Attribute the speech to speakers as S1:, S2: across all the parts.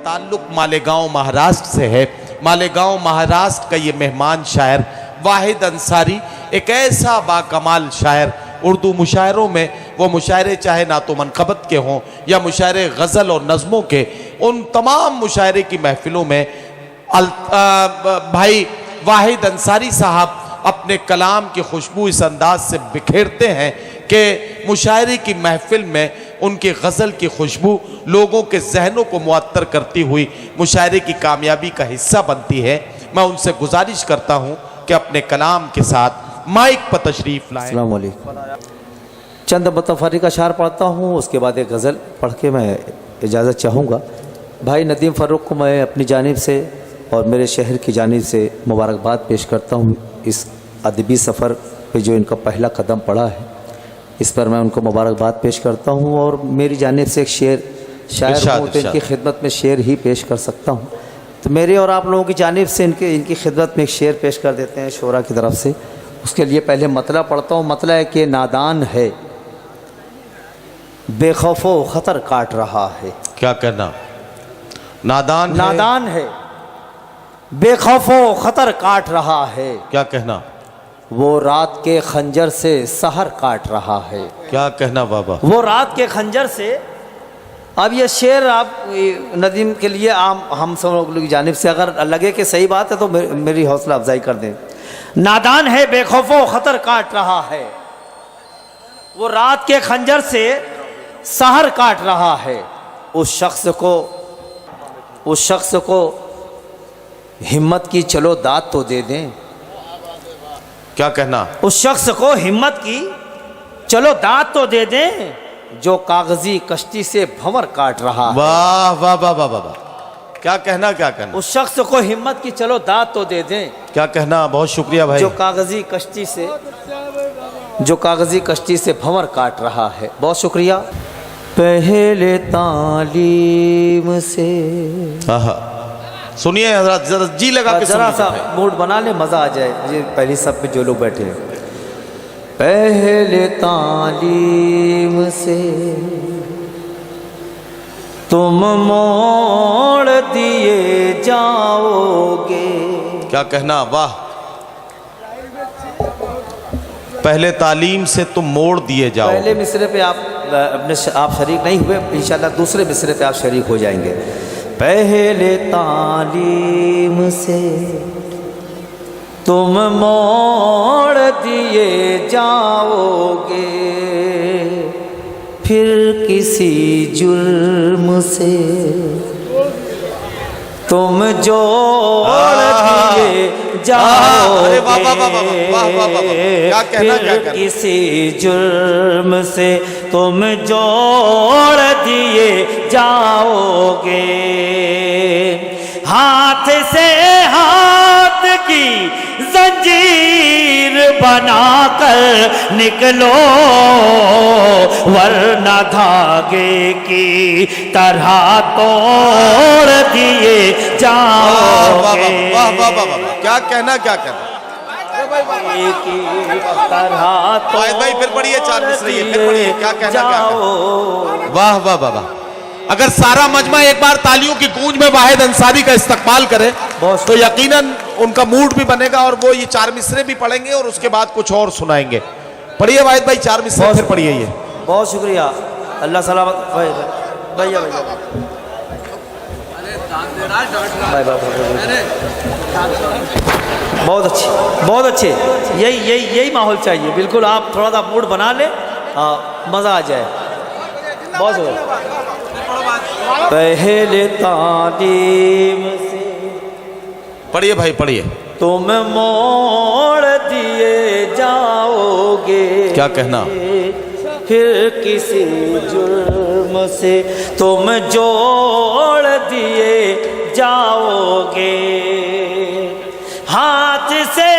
S1: تعلق مالیگاؤں مہاراشٹر سے ہے۔ مالیگاؤں مہاراشٹر کا یہ مہمان شاعر واحد انصاری ایک ایسا باکمال شاعر، اردو مشاعروں میں وہ مشاعرے چاہے نعت و منقبت کے ہوں یا مشاعرے غزل اور نظموں کے، ان تمام مشاعرے کی محفلوں میں بھائی واحد انصاری صاحب اپنے کلام کی خوشبو اس انداز سے بکھیرتے ہیں کہ مشاعرے کی محفل میں ان کی غزل کی خوشبو لوگوں کے ذہنوں کو معطر کرتی ہوئی مشاعرے کی کامیابی کا حصہ بنتی ہے۔ میں ان سے گزارش کرتا ہوں کہ اپنے کلام کے ساتھ مائک پر تشریف لائیں۔
S2: السلام علیکم۔ چند متفرق اشعار پڑھتا ہوں، اس کے بعد ایک غزل پڑھ کے میں اجازت چاہوں گا۔ بھائی ندیم فاروق کو میں اپنی جانب سے اور میرے شہر کی جانب سے مبارکباد پیش کرتا ہوں اس ادبی سفر پہ جو ان کا پہلا قدم پڑا ہے، اس پر میں ان کو مبارکباد پیش کرتا ہوں، اور میری جانب سے ایک شاعر ہوں تو ان کی خدمت میں شعر ہی پیش کر سکتا ہوں، تو میرے اور آپ لوگوں کی جانب سے ان کی خدمت میں ایک شعر پیش کر دیتے ہیں شعراء کی طرف سے۔ اس کے لیے پہلے مطلع پڑھتا ہوں۔ مطلع ہے کہ نادان ہے بے خوف و خطر کاٹ رہا ہے۔
S1: کیا کہنا؟
S2: نادان ہے بے خوف و خطر کاٹ رہا ہے۔
S1: کیا کہنا؟
S2: وہ رات کے خنجر سے سحر کاٹ رہا ہے۔
S1: کیا کہنا بابا؟
S2: وہ رات کے خنجر سے۔ اب یہ شعر آپ ندیم کے لیے عام ہم سب لوگوں کی جانب سے اگر لگے کہ صحیح بات ہے تو میری حوصلہ افزائی کر دیں۔ نادان ہے بے خوف و خطر کاٹ رہا ہے، وہ رات کے خنجر سے سحر کاٹ رہا ہے۔ اس شخص کو ہمت کی چلو داد تو دے دیں۔
S1: کیا کہنا؟
S2: اس شخص کو ہمت کی چلو داد تو دے دیں جو کاغذی کشتی سے بھنور کاٹ رہا ہے۔
S1: واہ واہ واہ واہ واہ! کیا کہنا؟ کیا کہنا؟
S2: اس شخص کو ہمت کی چلو داد تو دے دیں
S1: کیا کہنا؟ بہت شکریہ بھائی۔
S2: جو کاغذی کشتی سے بھنور کاٹ رہا ہے۔ بہت شکریہ۔ پہلے تعلیم سے
S1: سنیے حضرات، ذرا جی لگا کے
S2: ذرا سا
S1: سنیے۔
S2: موڈ بنا لے، مزہ آ جائے۔ یہ پہلی سب پہ جو لوگ بیٹھے ہیں۔ پہلے تعلیم سے تم موڑ دیے جاؤ گے۔
S1: کیا کہنا؟ واہ! پہلے تعلیم سے تم موڑ دیے جاؤ۔
S2: پہلے مصرے پہ آپ شریک نہیں ہوئے، انشاءاللہ دوسرے مصرے پہ آپ شریک ہو جائیں گے۔ پہلے تعلیم سے تم موڑ دیے جاؤ گے، پھر کسی جرم سے تم جوڑ دیے جاؤ گے، پھر کسی جرم سے تم جوڑ دیے جاؤ گے۔ ہاتھ سے ہاتھ کی زنجیر بنا کر نکلو، ورنہ دھاگے کی طرح توڑ دیے جاؤ گے۔
S1: کیا کہنا؟ کیا کہنا؟ بھائی پھر پڑھیے، چار مصرے پھر پڑھیے۔ کیا کہنا؟ کیا کہنا؟ واہ واہ واہ! اگر سارا مجمع ایک بار تالیوں کی گونج میں واحد انصاری کا استقبال کرے تو یقیناً ان کا موڈ بھی بنے گا، اور وہ یہ چار مصرے بھی پڑھیں گے اور اس کے بعد کچھ اور سنائیں گے۔ پڑھیے واحد بھائی چار مصرے پھر پڑھیے۔ یہ
S2: بہت شکریہ، اللہ سلامت۔ بہت اچھے، بہت اچھے۔ یہی ماحول چاہیے، بالکل۔ آپ تھوڑا سا موڈ بنا لیں، مزہ آ جائے۔ بہت شکریہ۔ پہلے تعلیم سے
S1: پڑھیے بھائی، پڑھیے۔
S2: تم موڑ دیے جاؤ گے۔
S1: کیا کہنا؟
S2: پھر کسی جرم سے تم جوڑ دیے جاؤ گے۔ ہاتھ سے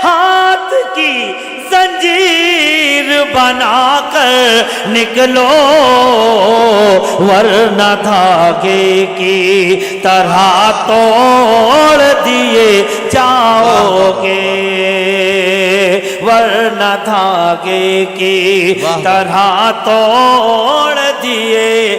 S2: ہاتھ کی زنجیر بنا کر نکلو، ورنہ دھاگے کی طرح توڑ دیے جاؤ گے، ورنہ دھاگے کی طرح توڑ دیے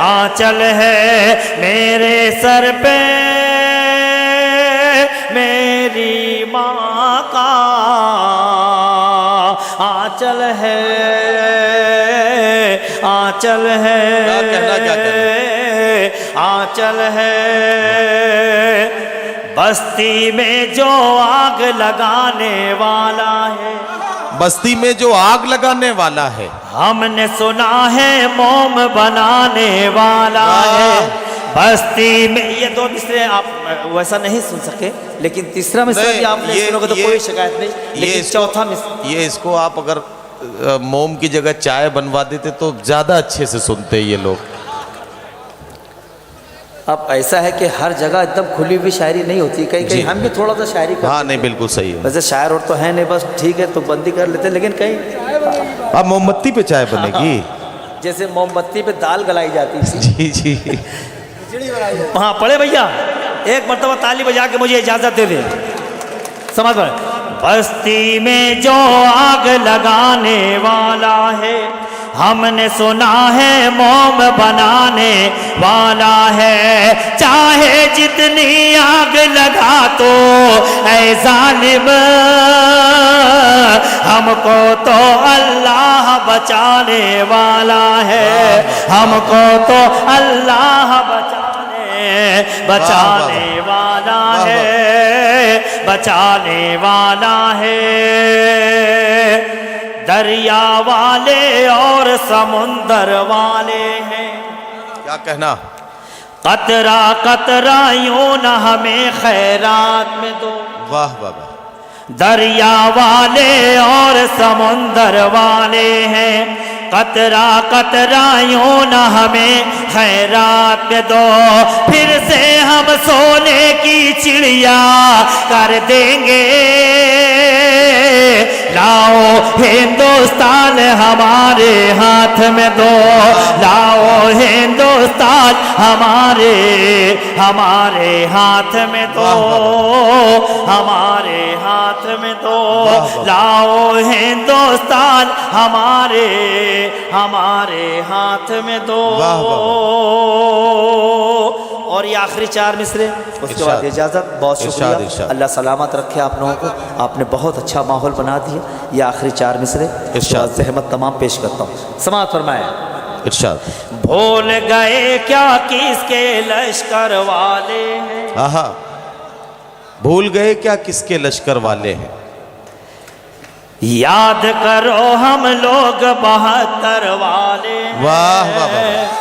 S3: آنچل ہے میرے سر پہ میری ماں کا آنچل ہے آنچل ہے
S1: کیا کہنا
S3: آنچل ہے بستی میں جو آگ لگانے والا ہے
S1: بستی میں جو آگ لگانے والا ہے
S3: ہم نے سنا ہے موم بنانے والا ہے بستی میں یہ دو مصرے آپ ویسا نہیں سن سکے لیکن تیسرا مصرا بھی آپ نے سنو گے تو کوئی شکایت نہیں لیکن چوتھا مصرا
S1: یہ اس کو آپ اگر موم کی جگہ چائے بنوا دیتے تو زیادہ اچھے سے سنتے یہ لوگ.
S2: اب ایسا ہے کہ ہر جگہ ایک دم کھلی ہوئی شاعری نہیں ہوتی کہیں کہیں ہم بھی تھوڑا سا شاعری کرتے
S1: ہاں نہیں بالکل صحیح ہے.
S2: ویسے شاعر اور تو ہے نہیں بس ٹھیک ہے تو بندی کر لیتے لیکن کہیں
S1: اب موم بتی پہ چائے بنے گی
S2: جیسے موم بتی پہ دال گلائی جاتی تھی
S1: جی جی
S3: ہاں پڑھے بھیا ایک مرتبہ تالی بجا کے مجھے اجازت دے دیں سمجھ پڑے بستی میں جو آگ لگانے والا ہے ہم نے سنا ہے موم بنانے والا ہے چاہے جتنی آگ لگا تو اے ظالم ہم کو تو اللہ بچانے والا ہے ہم کو تو اللہ بچانے والا ہے بچانے والا ہے دریا والے اور سمندر والے ہیں
S1: کیا کہنا
S3: قطرہ قطرہ یوں نہ ہمیں خیرات میں دو
S1: واہ واہ واہ
S3: دریا والے اور سمندر والے ہیں قطرہ قطرہ یوں نہ ہمیں خیرات میں دو پھر سے ہم سونے کی چڑیا کر دیں گے لاؤ ہندوستان ہمارے ہاتھ میں دو لاؤ ہندوستان ہمارے ہاتھ میں دو ہمارے ہاتھ میں دو لاؤ ہندوستان ہمارے ہاتھ میں دو اور یہ آخری چار مصرے اس کے بعد اجازت بہت شکریہ اللہ سلامت رکھے آپ لوگوں کو آپ نے بہت اچھا ماحول بنا دیا یہ آخری چار مصرے زحمت تمام پیش کرتا ہوں سماعت فرمائے
S1: ارشاد
S3: بھول گئے کیا کس کے لشکر والے ہیں
S1: آہا بھول گئے کیا کس کے لشکر والے ہیں
S3: یاد کرو ہم لوگ 72 والے
S1: واہ واہ واہ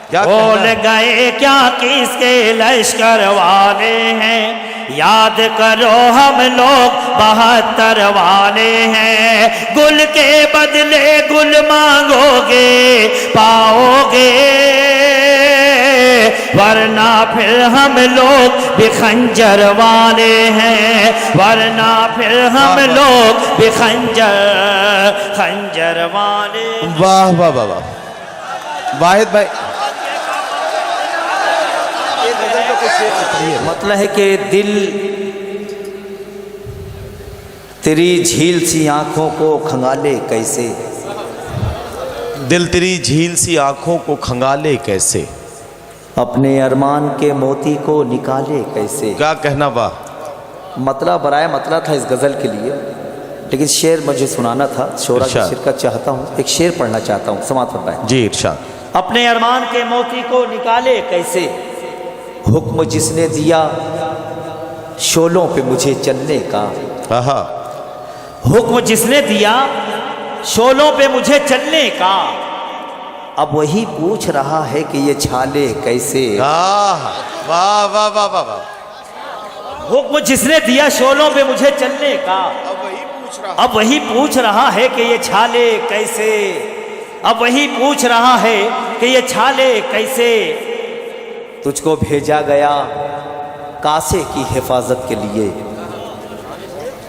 S1: کیا
S3: بھول گئے کیا کس کے لشکر والے ہیں یاد کرو ہم لوگ 72 والے ہیں گل کے بدلے گل مانگو گے پاؤ گے ورنہ پھر ہم لوگ بھی خنجر والے ہیں ورنہ پھر ہم لوگ بھی خنجر والے
S1: واہ واہ واہ واہ واحد بھائی
S2: مطلب ہے کہ دل تیری جھیل سی آنکھوں کو کھنگالے کیسے
S1: دل تیری جھیل سی آنکھوں کو کھنگالے کیسے
S2: اپنے ارمان کے موتی کو نکالے کیسے
S1: کیا کہنا واہ
S2: مطلب برائے مطلب تھا اس غزل کے لیے لیکن شعر مجھے سنانا تھا شعرا کی شرکت چاہتا ہوں ایک شعر پڑھنا چاہتا ہوں سماعت فرمائیں
S1: جی ارشاد
S3: اپنے ارمان کے موتی کو نکالے کیسے
S2: حکم جس نے دیا شولوں پہ مجھے چلنے کا
S1: آہا
S3: حکم جس نے دیا شولوں پہ مجھے چلنے کا
S2: اب وہی پوچھ رہا ہے کہ یہ چھالے کیسے
S1: واہ واہ واہ واہ واہ
S3: حکم جس نے دیا شولوں پہ مجھے چلنے کا اب وہی پوچھ رہا ہے کہ یہ چھالے کیسے اب وہی پوچھ رہا ہے کہ یہ چھالے کیسے
S2: تجھ کو بھیجا گیا کاسے کی حفاظت کے لیے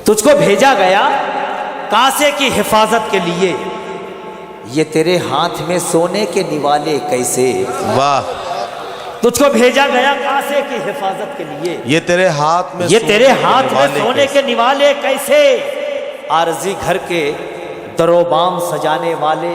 S3: تجھ کو بھیجا گیا کاسے کی حفاظت کے لیے
S2: یہ تیرے ہاتھ میں سونے کے نوالے کیسے
S1: واہ
S3: تجھ کو بھیجا گیا کاسے کی حفاظت کے لیے
S1: یہ تیرے ہاتھ میں
S3: سونے کے نوالے کیسے
S2: عارضی گھر کے در و بام سجانے والے